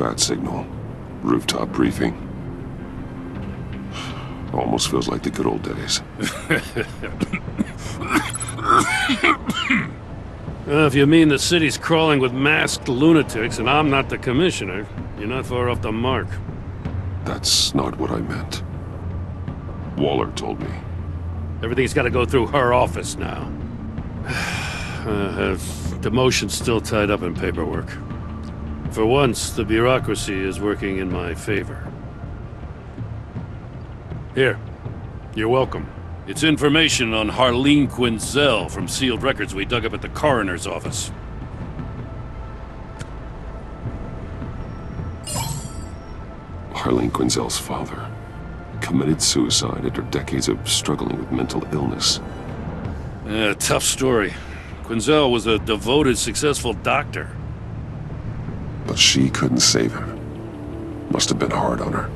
Bat signal. Rooftop briefing. Almost feels like the good old days. If you mean the city's crawling with masked lunatics and I'm not the commissioner, you're not far off the mark. That's not what I meant. Waller told me. Everything's got to go through her office now. Demotion's still tied up in paperwork. For once, the bureaucracy is working in my favor. Here. You're welcome. It's information on Harleen Quinzel from sealed records we dug up at the coroner's office. Harleen Quinzel's father committed suicide after decades of struggling with mental illness. Yeah, tough story. Quinzel was a devoted, successful doctor. But she couldn't save him. Must have been hard on her.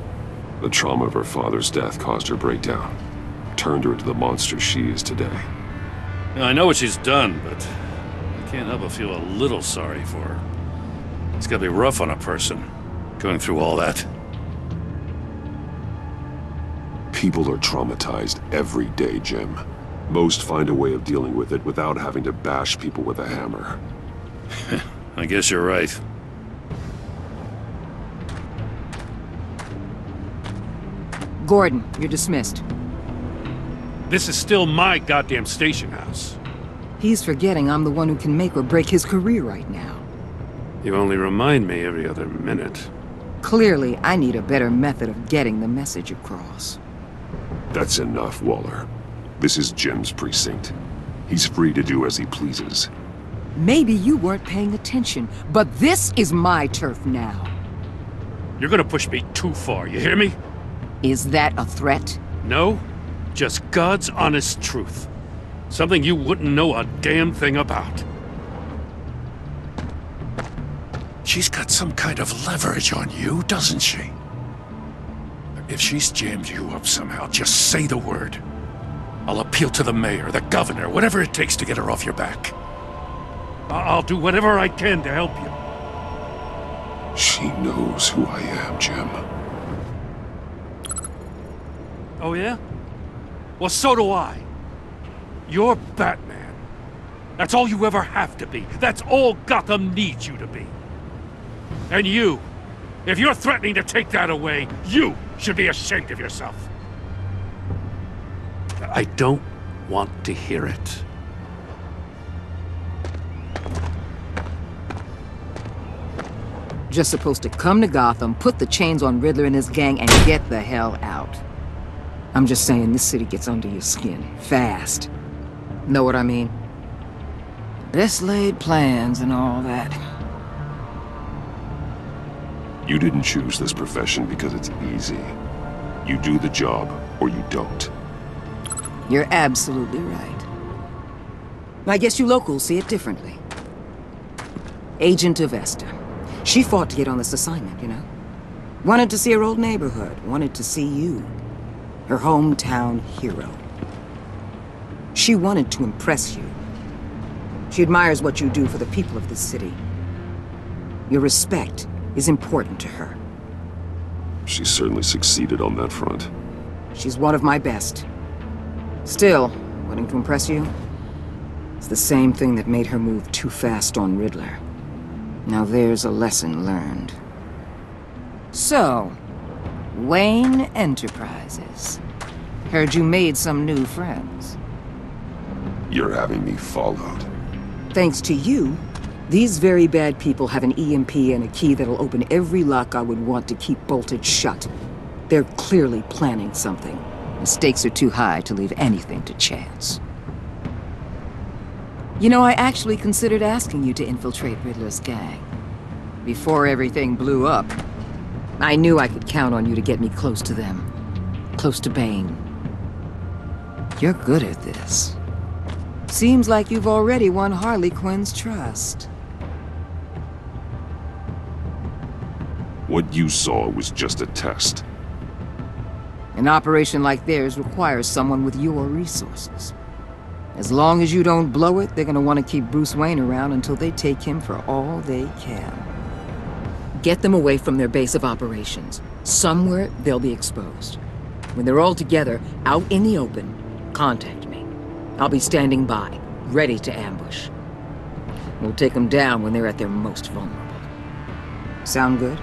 The trauma of her father's death caused her breakdown. Turned her into the monster she is today. Now, I know what she's done, but I can't help but feel a little sorry for her. It's gotta be rough on a person, going through all that. People are traumatized every day, Jim. Most find a way of dealing with it without having to bash people with a hammer. I guess you're right. Gordon, you're dismissed. This is still my goddamn station house. He's forgetting I'm the one who can make or break his career right now. You only remind me every other minute. Clearly, I need a better method of getting the message across. That's enough, Waller. This is Jim's precinct. He's free to do as he pleases. Maybe you weren't paying attention, but this is my turf now. You're gonna push me too far, you hear me? Is that a threat? No, just God's honest truth. Something you wouldn't know a damn thing about. She's got some kind of leverage on you, doesn't she? If she's jammed you up somehow, just say the word. I'll appeal to the mayor, the governor, whatever it takes to get her off your back. I'll do whatever I can to help you. She knows who I am, Jim. Oh yeah? Well, so do I. You're Batman. That's all you ever have to be. That's all Gotham needs you to be. And you, if you're threatening to take that away, you should be ashamed of yourself. I don't want to hear it. Just supposed to come to Gotham, put the chains on Riddler and his gang, and get the hell out. I'm just saying, this city gets under your skin, fast. Know what I mean? Best laid plans and all that. You didn't choose this profession because it's easy. You do the job, or you don't. You're absolutely right. I guess you locals see it differently. Agent of Esther. She fought to get on this assignment, you know? Wanted to see her old neighborhood, wanted to see you. Her hometown hero. She wanted to impress you. She admires what you do for the people of this city. Your respect is important to her. She certainly succeeded on that front. She's one of my best. Still, wanting to impress you? It's the same thing that made her move too fast on Riddler. Now there's a lesson learned. So, Wayne Enterprises. Heard you made some new friends. You're having me followed. Thanks to you, these very bad people have an EMP and a key that'll open every lock I would want to keep bolted shut. They're clearly planning something. The stakes are too high to leave anything to chance. You know, I actually considered asking you to infiltrate Riddler's gang. Before everything blew up, I knew I could count on you to get me close to them. Close to Bane. You're good at this. Seems like you've already won Harley Quinn's trust. What you saw was just a test. An operation like theirs requires someone with your resources. As long as you don't blow it, they're gonna want to keep Bruce Wayne around until they take him for all they can. Get them away from their base of operations. Somewhere they'll be exposed. When they're all together, out in the open, contact me. I'll be standing by, ready to ambush. We'll take them down when they're at their most vulnerable. Sound good?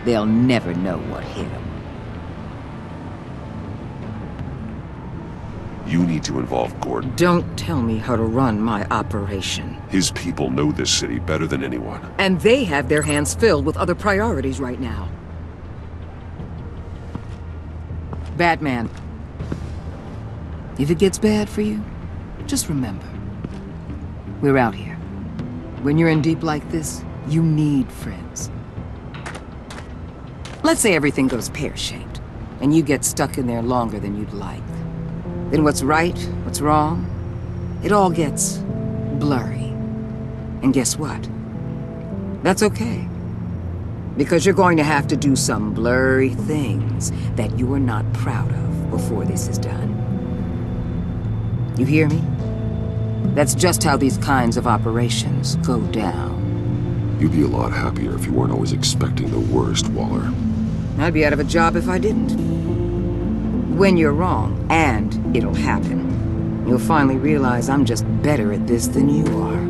They'll never know what hit them. You need to involve Gordon. Don't tell me how to run my operation. His people know this city better than anyone. And they have their hands filled with other priorities right now. Batman. If it gets bad for you, just remember. We're out here. When you're in deep like this, you need friends. Let's say everything goes pear-shaped, and you get stuck in there longer than you'd like. Then what's right, what's wrong, it all gets blurry. And guess what? That's okay. Because you're going to have to do some blurry things that you are not proud of before this is done. You hear me? That's just how these kinds of operations go down. You'd be a lot happier if you weren't always expecting the worst, Waller. I'd be out of a job if I didn't. When you're wrong, and it'll happen, you'll finally realize I'm just better at this than you are.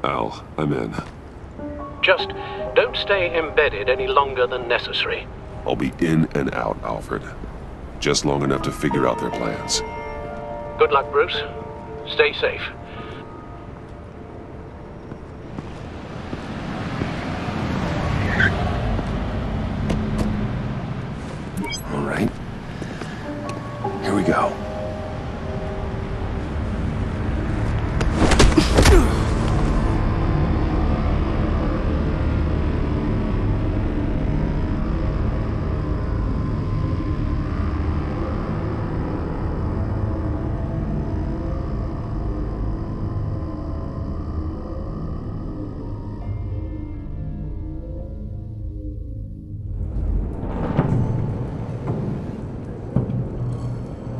Al, I'm in. Just don't stay embedded any longer than necessary. I'll be in and out, Alfred. Just long enough to figure out their plans. Good luck, Bruce. Stay safe. All right. Here we go.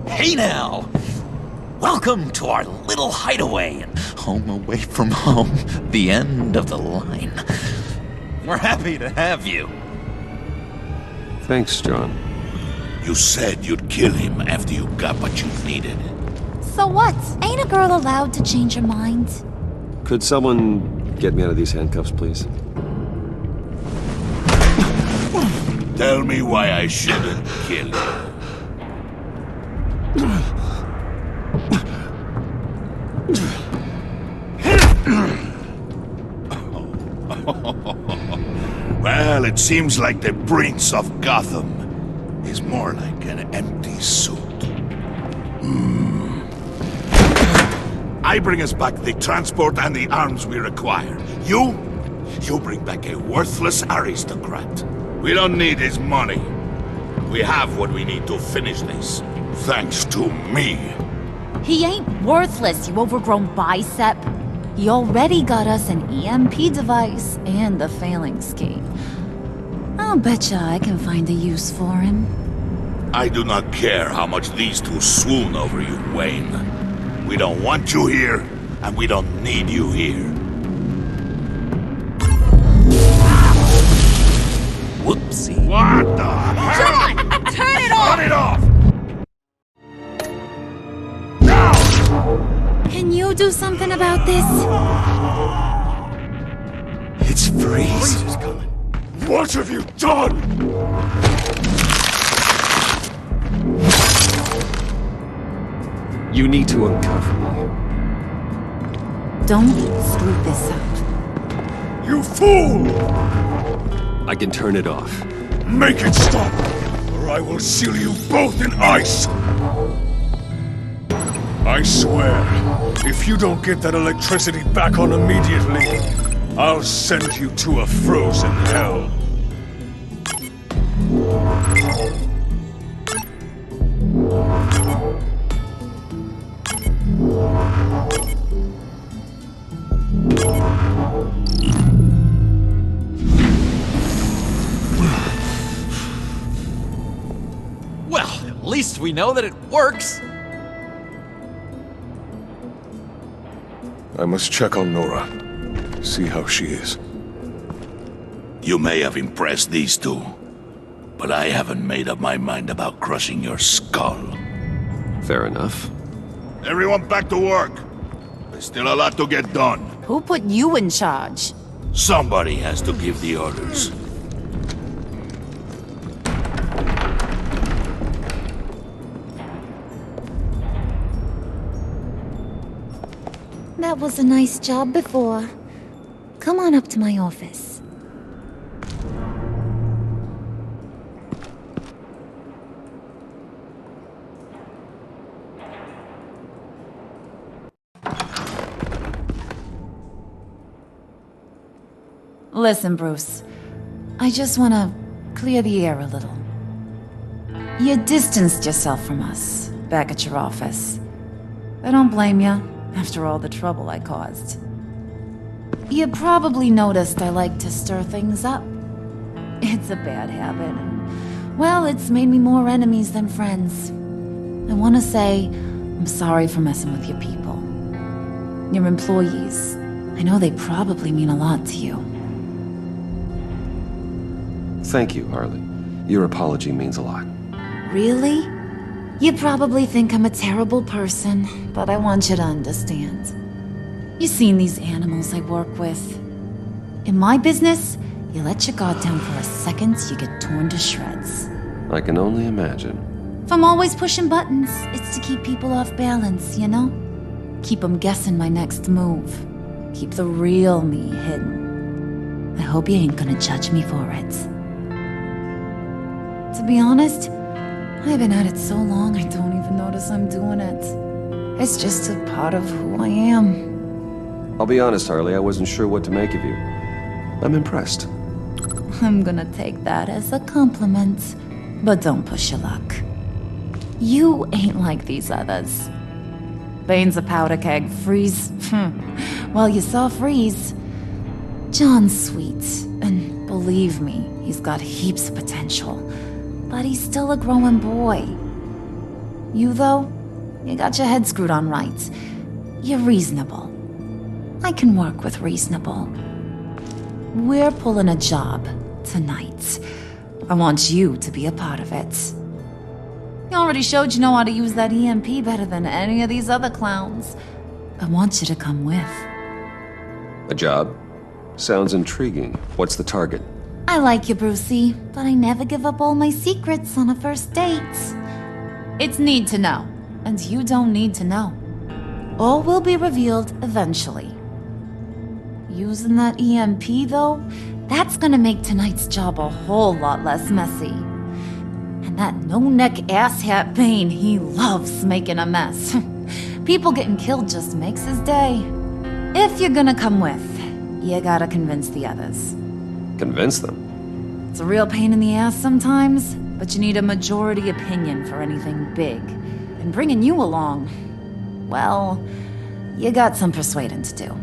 Hey now! Welcome to our little hideaway and home away from home, the end of the line. We're happy to have you. Thanks, John. You said you'd kill him after you got what you needed. So what? Ain't a girl allowed to change her mind? Could someone get me out of these handcuffs, please? Tell me why I shouldn't kill you. Well, it seems like the Prince of Gotham is more like an empty suit. I bring us back the transport and the arms we require. You bring back a worthless aristocrat. We don't need his money. We have what we need to finish this. Thanks to me. He ain't worthless, you overgrown bicep. He already got us an EMP device and the phalanx key. I'll betcha I can find a use for him. I do not care how much these two swoon over you, Wayne. We don't want you here, and we don't need you here. Whoopsie. What the hell? John! Turn it off! Turn it off! Can you do something about this? It's Freeze. What have you done? You need to uncuff me. Don't screw this up. You fool! I can turn it off. Make it stop, or I will seal you both in ice! I swear, if you don't get that electricity back on immediately, I'll send you to a frozen hell. Well, at least we know that it works. I must check on Nora. See how she is. You may have impressed these two, but I haven't made up my mind about crushing your skull. Fair enough. Everyone back to work. There's still a lot to get done. Who put you in charge? Somebody has to give the orders. That was a nice job before. Come on up to my office. Listen, Bruce. I just want to clear the air a little. You distanced yourself from us back at your office. I don't blame you, after all the trouble I caused. You probably noticed I like to stir things up. It's a bad habit, and, well, it's made me more enemies than friends. I want to say I'm sorry for messing with your people. Your employees. I know they probably mean a lot to you. Thank you, Harley. Your apology means a lot. Really? You probably think I'm a terrible person, but I want you to understand. You've seen these animals I work with. In my business, you let your guard down for a second, you get torn to shreds. I can only imagine. If I'm always pushing buttons, it's to keep people off balance, you know? Keep them guessing my next move. Keep the real me hidden. I hope you ain't gonna judge me for it. To be honest, I've been at it so long I don't even notice I'm doing it. It's just a part of who I am. I'll be honest, Harley, I wasn't sure what to make of you. I'm impressed. I'm gonna take that as a compliment, but don't push your luck. You ain't like these others. Bane's a powder keg, Freeze. Well, you saw Freeze. John's sweet, and believe me, he's got heaps of potential. But he's still a growing boy. You, though, you got your head screwed on right. You're reasonable. I can work with reasonable. We're pulling a job tonight. I want you to be a part of it. You already showed you know how to use that EMP better than any of these other clowns. I want you to come with. A job? Sounds intriguing. What's the target? I like you, Brucey, but I never give up all my secrets on a first date. It's need to know, and you don't need to know. All will be revealed eventually. Using that EMP, though, that's gonna make tonight's job a whole lot less messy. And that no-neck asshat Bane, he loves making a mess. People getting killed just makes his day. If you're gonna come with, you gotta convince the others. Convince them? It's a real pain in the ass sometimes, but you need a majority opinion for anything big. And bringing you along, well, you got some persuading to do.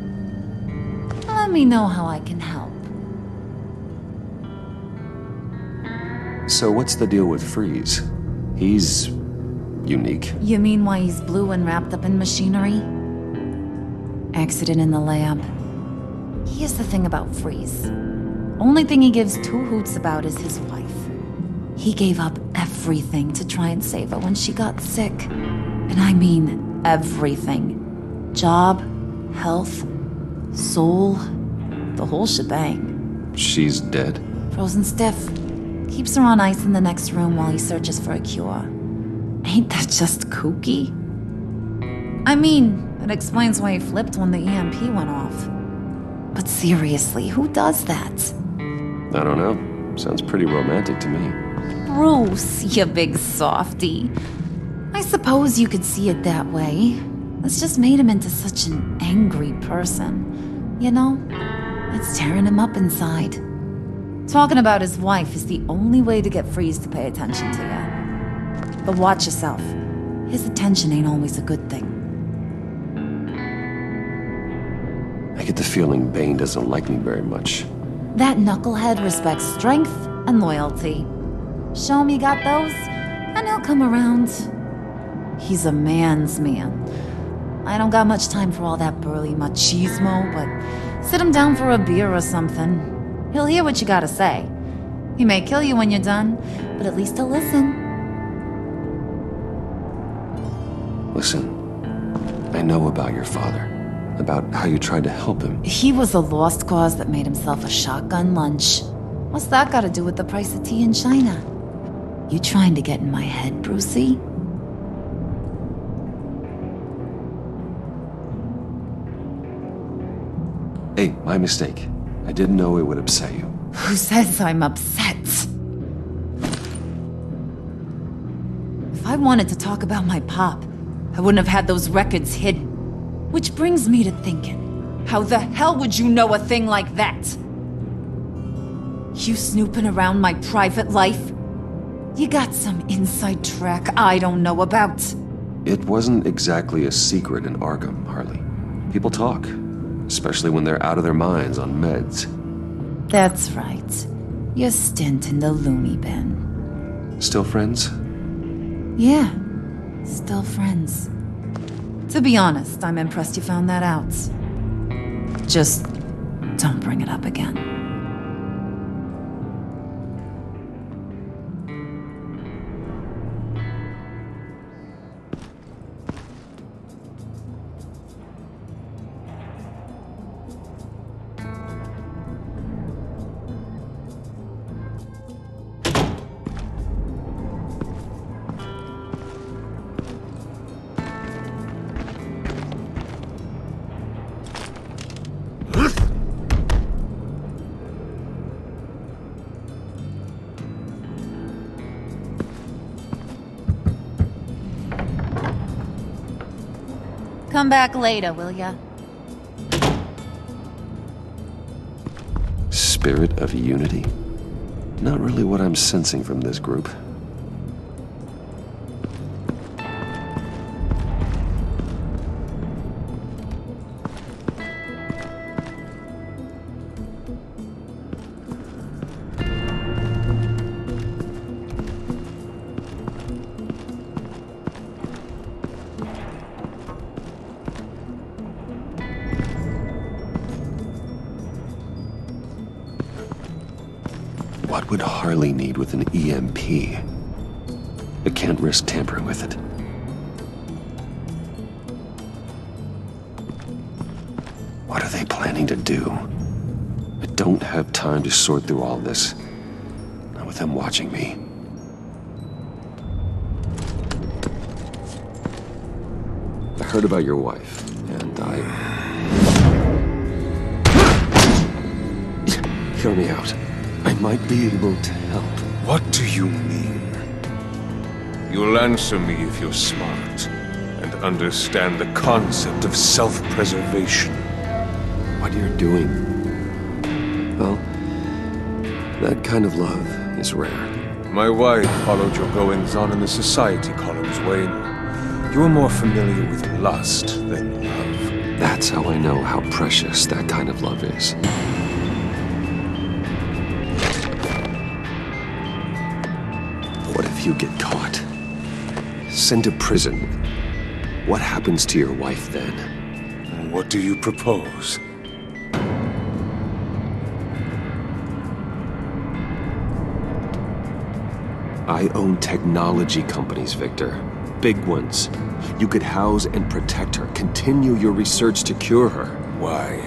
Let me know how I can help. So what's the deal with Freeze? He's unique. You mean why he's blue and wrapped up in machinery? Accident in the lab. Here's the thing about Freeze. Only thing he gives two hoots about is his wife. He gave up everything to try and save her when she got sick. And I mean everything. Job, health, soul, the whole shebang. She's dead? Frozen stiff. Keeps her on ice in the next room while he searches for a cure. Ain't that just kooky? I mean, it explains why he flipped when the EMP went off. But seriously, who does that? I don't know. Sounds pretty romantic to me. Bruce, you big softy. I suppose you could see it that way. It's just made him into such an angry person. You know? It's tearing him up inside. Talking about his wife is the only way to get Freeze to pay attention to you. But watch yourself. His attention ain't always a good thing. I get the feeling Bane doesn't like me very much. That knucklehead respects strength and loyalty. Show him you got those, And he'll come around. He's a man's man. I don't got much time for all that burly machismo, but sit him down for a beer or something. He'll hear what you gotta say. He may kill you when you're done, but at least he'll listen. Listen, I know about your father. About how you tried to help him. He was a lost cause that made himself a shotgun lunch. What's that got to do with the price of tea in China? You trying to get in my head, Brucey? Hey, my mistake. I didn't know it would upset you. Who says I'm upset? If I wanted to talk about my pop, I wouldn't have had those records hidden. Which brings me to thinking, how the hell would you know a thing like that? You snooping around my private life? You got some inside track I don't know about. It wasn't exactly a secret in Arkham, Harley. People talk, especially when they're out of their minds on meds. That's right. Your stint in the loony bin. Still friends? Yeah, still friends. To be honest, I'm impressed you found that out. Just don't bring it up again. Come back later, will ya? Spirit of unity? Not really what I'm sensing from this group. What would Harley need with an EMP? I can't risk tampering with it. What are they planning to do? I don't have time to sort through all this. Not with them watching me. I heard about your wife, and Hear me out. I might be able to help. What do you mean? You'll answer me if you're smart and understand the concept of self-preservation. What you're doing, well, that kind of love is rare. My wife followed your goings-on in the society columns, Wayne. You are more familiar with lust than love. That's how I know how precious that kind of love is. What if you get caught? Sent to prison? What happens to your wife then? What do you propose? I own technology companies, Victor. Big ones. You could house and protect her, continue your research to cure her. Why?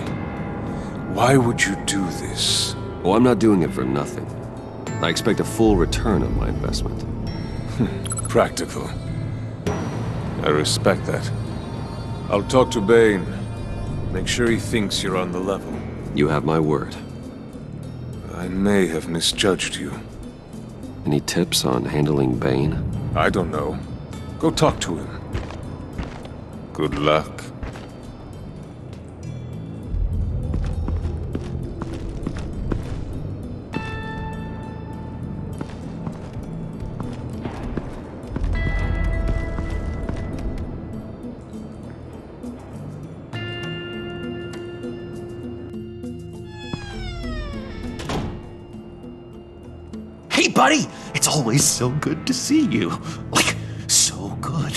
Why would you do this? Oh, I'm not doing it for nothing. I expect a full return on my investment. Practical. I respect that. I'll talk to Bane. Make sure he thinks you're on the level. You have my word. I may have misjudged you. Any tips on handling Bane? I don't know. Go talk to him. Good luck. Hey, buddy! It's always so good to see you. Like, so good.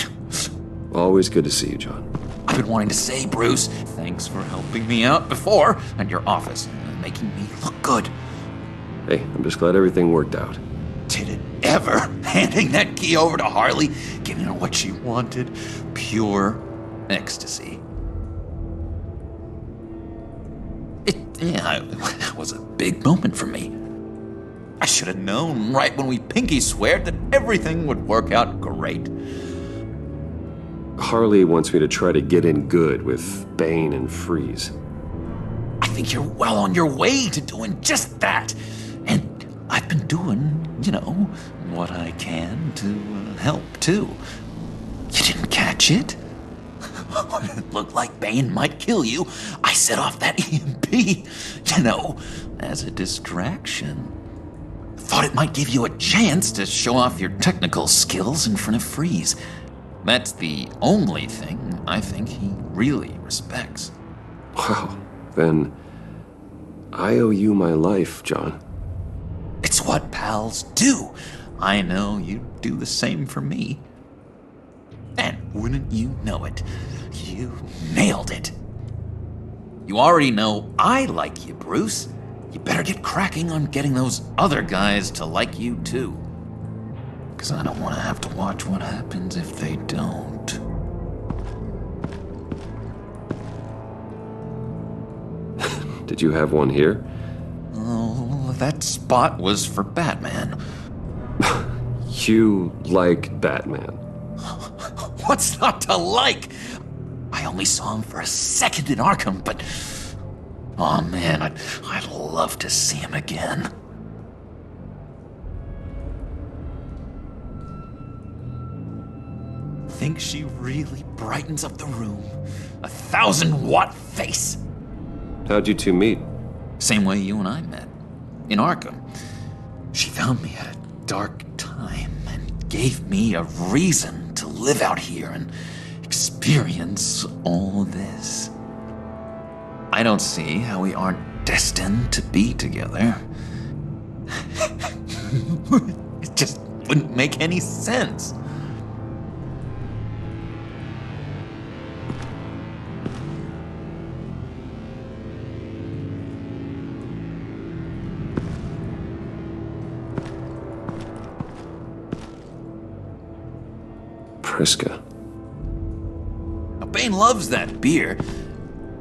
Always good to see you, John. I've been wanting to say, Bruce, thanks for helping me out before at your office and making me look good. Hey, I'm just glad everything worked out. Did it ever? Handing that key over to Harley, giving her what she wanted. Pure ecstasy. It was a big moment for me. I should have known right when we pinky sweared that everything would work out great. Harley wants me to try to get in good with Bane and Freeze. I think you're well on your way to doing just that. And I've been doing, what I can to help, too. You didn't catch it? It looked like Bane might kill you. I set off that EMP, as a distraction. Thought it might give you a chance to show off your technical skills in front of Freeze. That's the only thing I think he really respects. Wow, then I owe you my life, John. It's what pals do. I know you'd do the same for me. And wouldn't you know it, you nailed it. You already know I like you, Bruce. You better get cracking on getting those other guys to like you too. 'Cause I don't want to have to watch what happens if they don't. Did you have one here? Oh, that spot was for Batman. You like Batman? What's not to like? I only saw him for a second in Arkham, but... oh man, I'd love to see him again. Think she really brightens up the room. 1,000-watt face. How'd you two meet? Same way you and I met. In Arkham. She found me at a dark time and gave me a reason to live out here and experience all this. I don't see how we aren't destined to be together. It just wouldn't make any sense. Priska. Now, Bane loves that beer.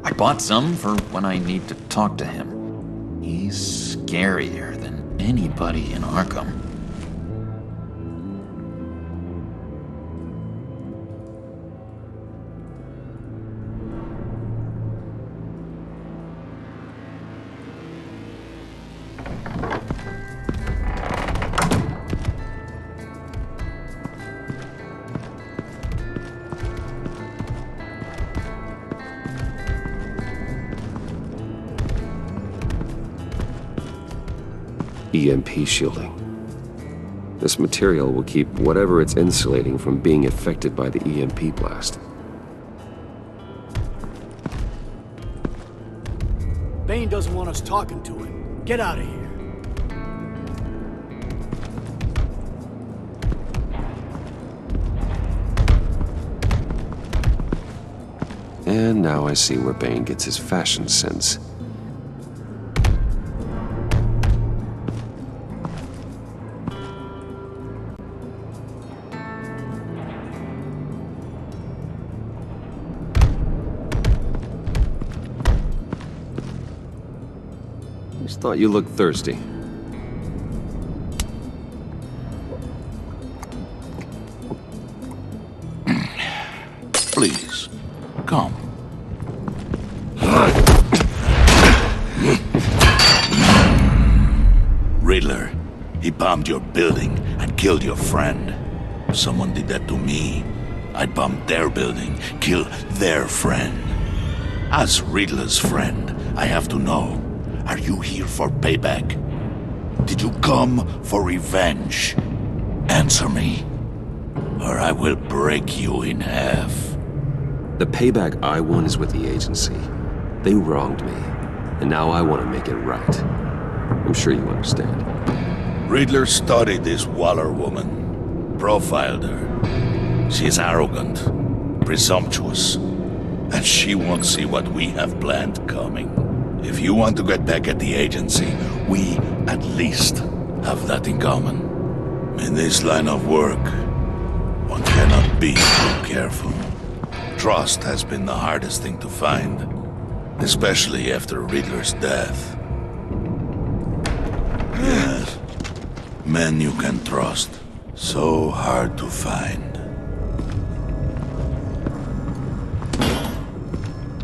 I bought some for when I need to talk to him. He's scarier than anybody in Arkham. EMP shielding. This material will keep whatever it's insulating from being affected by the EMP blast. Bane doesn't want us talking to him. Get out of here. And now I see where Bane gets his fashion sense. Just thought you looked thirsty. Please, come. Riddler, he bombed your building and killed your friend. If someone did that to me, I'd bomb their building, kill their friend. As Riddler's friend, I have to know, are you here for payback? Did you come for revenge? Answer me, or I will break you in half. The payback I want is with the agency. They wronged me, and now I want to make it right. I'm sure you understand. Riddler studied this Waller woman, profiled her. She's arrogant, presumptuous, and she won't see what we have planned coming. If you want to get back at the agency, we at least have that in common. In this line of work, one cannot be too careful. Trust has been the hardest thing to find, especially after Riddler's death. Yes, men you can trust, so hard to find.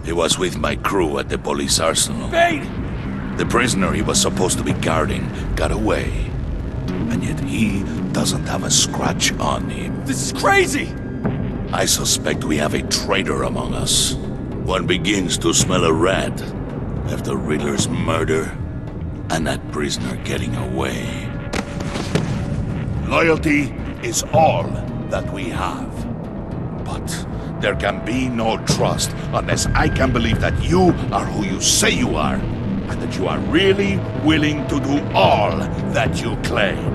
He was with my crew at the police arsenal. Bait! The prisoner he was supposed to be guarding got away. And yet he doesn't have a scratch on him. This is crazy! I suspect we have a traitor among us. One begins to smell a rat after Riddler's murder and that prisoner getting away. Loyalty is all that we have. But there can be no trust unless I can believe that you are who you say you are, and that you are really willing to do all that you claim.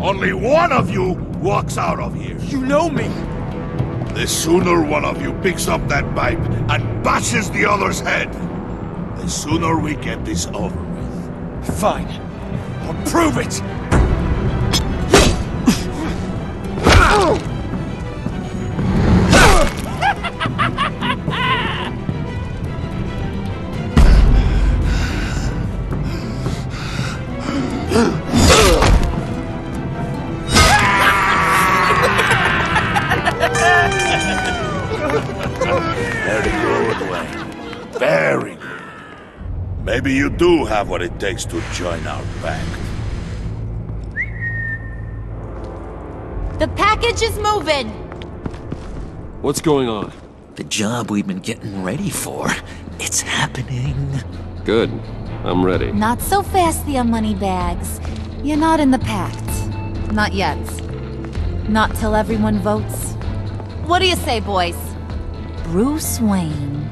Only one of you walks out of here. You know me! The sooner one of you picks up that pipe and bashes the other's head, the sooner we get this over with. Fine. I'll prove it! Very good, Wayne. Very good. Maybe you do have what it takes to join our pact. The package is moving! What's going on? The job we've been getting ready for. It's happening. Good. I'm ready. Not so fast, the Moneybags. You're not in the pact. Not yet. Not till everyone votes. What do you say, boys? Bruce Wayne.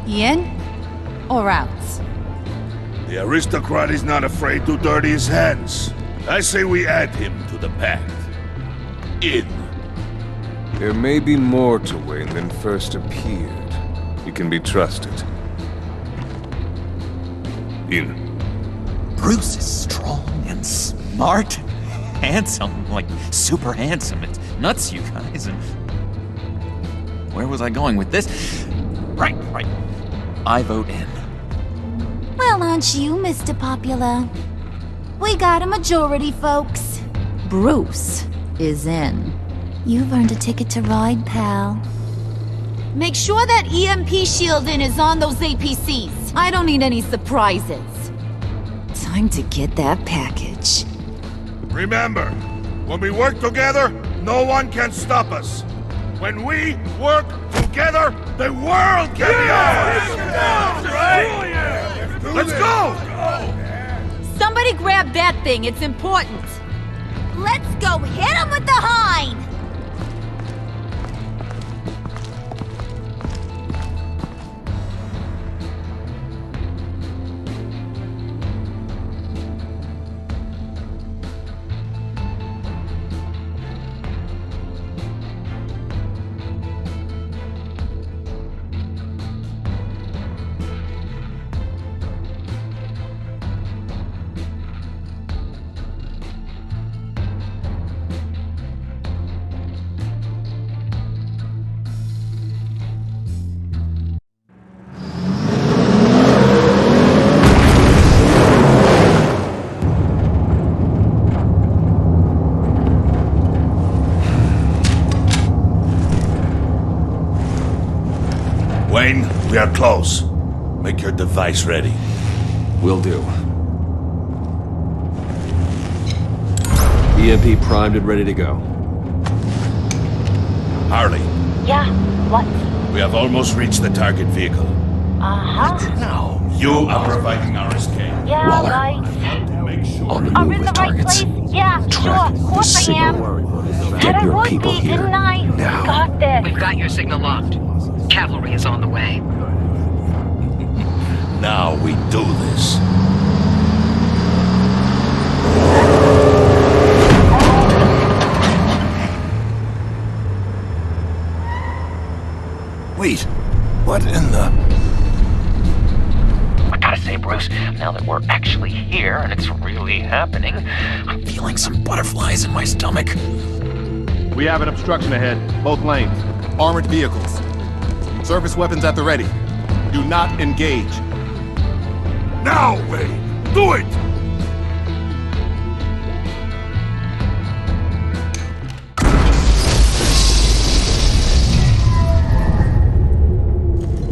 In or out? The aristocrat is not afraid to dirty his hands. I say we add him to the pact. In. There may be more to Wayne than first appeared. He can be trusted. In. Bruce is strong and smart, handsome, like super handsome. It's nuts, you guys. And where was I going with this? Right. I vote in. Well, aren't you, Mr. Popular? We got a majority, folks. Bruce is in. You've earned a ticket to ride, pal. Make sure that EMP shielding is on those APCs. I don't need any surprises. Time to get that package. Remember, when we work together, no one can stop us. When we work together, the world can be ours! Right? Let's go! Somebody grab that thing, it's important. Let's go hit him with the hind! Wayne, we are close. Make your device ready. Will do. EMP primed and ready to go. Harley, Yeah, what? we have almost reached the target vehicle. Uh-huh. Now, you are providing our escape. Yeah, Waller, right. make sure. On the I'm move in with the right targets. place? Yeah, sure, Track of the course I am. signal. Said Get I your would people be, here. didn't I? Now. Got this. We've got your signal locked. Cavalry is on the way. Now we do this. Wait, what in the... I gotta say, Bruce, now that we're actually here and it's really happening, I'm feeling some butterflies in my stomach. We have an obstruction ahead, both lanes. Armored vehicles. Surface weapons at the ready. Do not engage. Now, Wayne! Do it!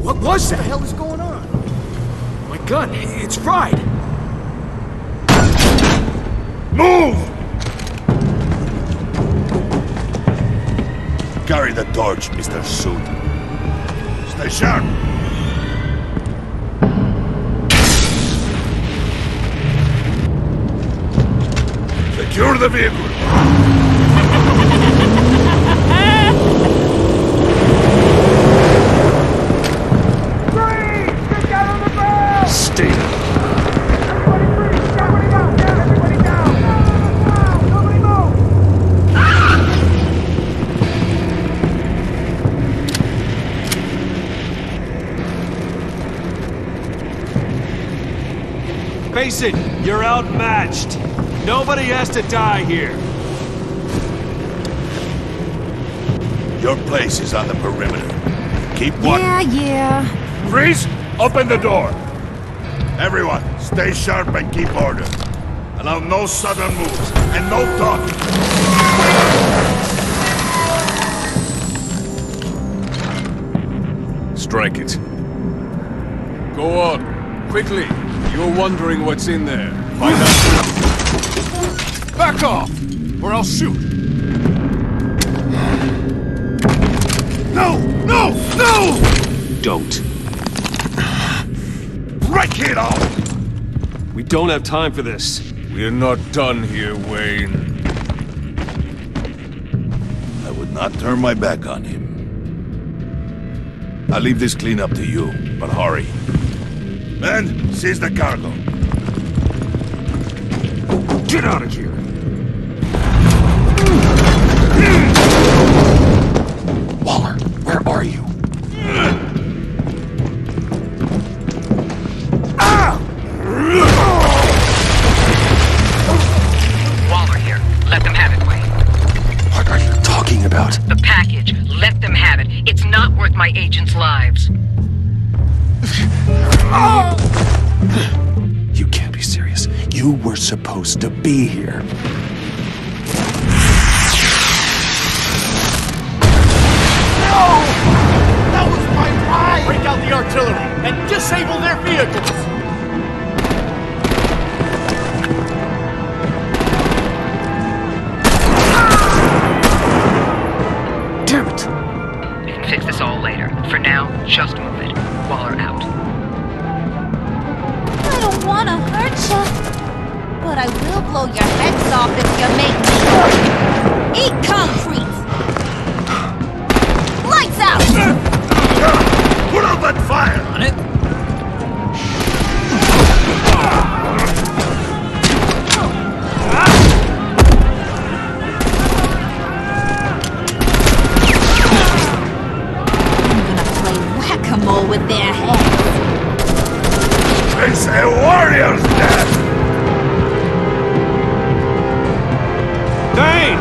What was that? What the hell is going on? My gun, it's fried. Move! Carry the torch, Mr. Suit. Stay sharp. Secure the vehicle. Stay down. Face it, you're outmatched. Nobody has to die here. Your place is on the perimeter. Keep watch. Yeah. Freeze! Open the door. Everyone, stay sharp and keep order. Allow no sudden moves and no talking. Strike it. Go on, quickly. You're wondering what's in there. Find out. Back off, or I'll shoot. No! No! No! Don't. Break it off! We don't have time for this. We're not done here, Wayne. I would not turn my back on him. I'll leave this cleanup to you, but hurry. Men, seize the cargo. Get out of here! Waller, where are you? Waller here. Let them have it, Wayne. What are you talking about? The package. Let them have it. It's not worth my agents' lives. You can't be serious. You were supposed to be here. That was my ride! Break out the artillery and disable their vehicles! Damn it! We can fix this all later. For now, just move it. Waller out. I don't wanna hurt ya, but I will blow your heads off if you make me eat concrete. Lights out! Put out that fire! On it? I'm gonna play whack-a-mole with their heads. It's a warrior's death! Dane!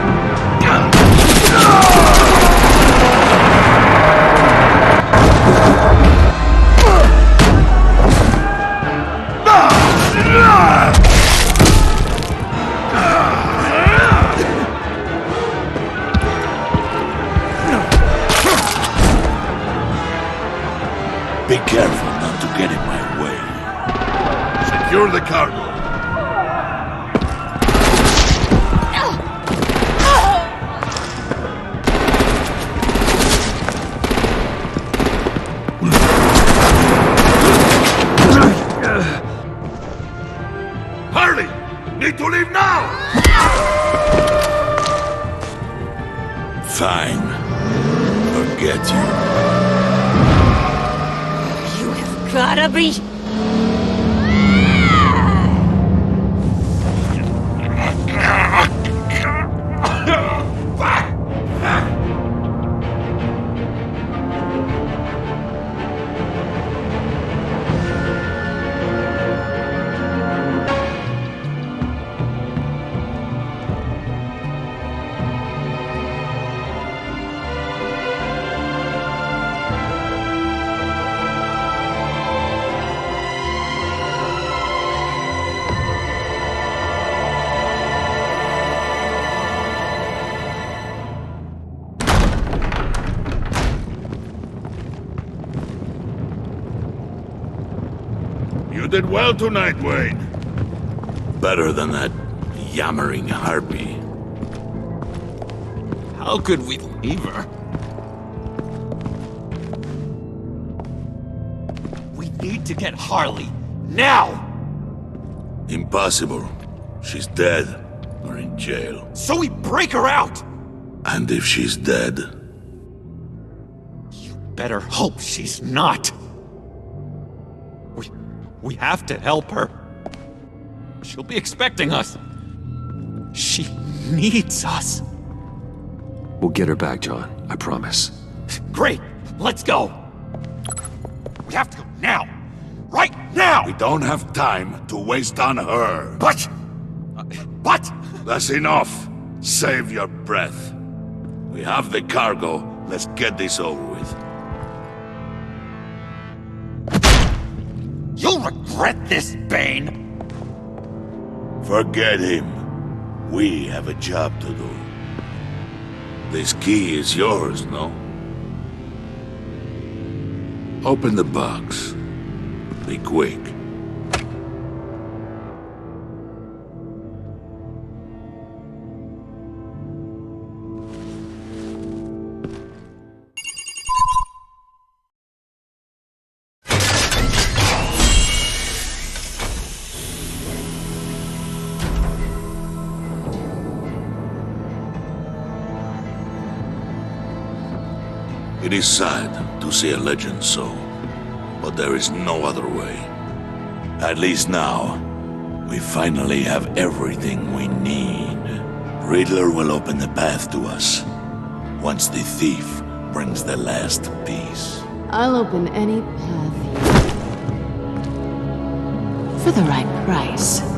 Be careful not to get in my way. Secure the cargo. Hurry! Need to leave now! Fine. Forget you. You have gotta be did well tonight, Wayne. Better than that yammering harpy. How could we leave her? We need to get Harley. Now! Impossible. She's dead. Or in jail. So we break her out! And if she's dead... You better hope she's not. We have to help her. She'll be expecting us. She needs us. We'll get her back, John. I promise. Great! Let's go! We have to go now! Right now! We don't have time to waste on her. But... That's enough. Save your breath. We have the cargo. Let's get this over with. You'll regret this, Bane! Forget him. We have a job to do. This key is yours, no? Open the box. Be quick. It is sad to see a legend so, but there is no other way. At least now, we finally have everything we need. Riddler will open the path to us, once the thief brings the last piece. I'll open any path for the right price.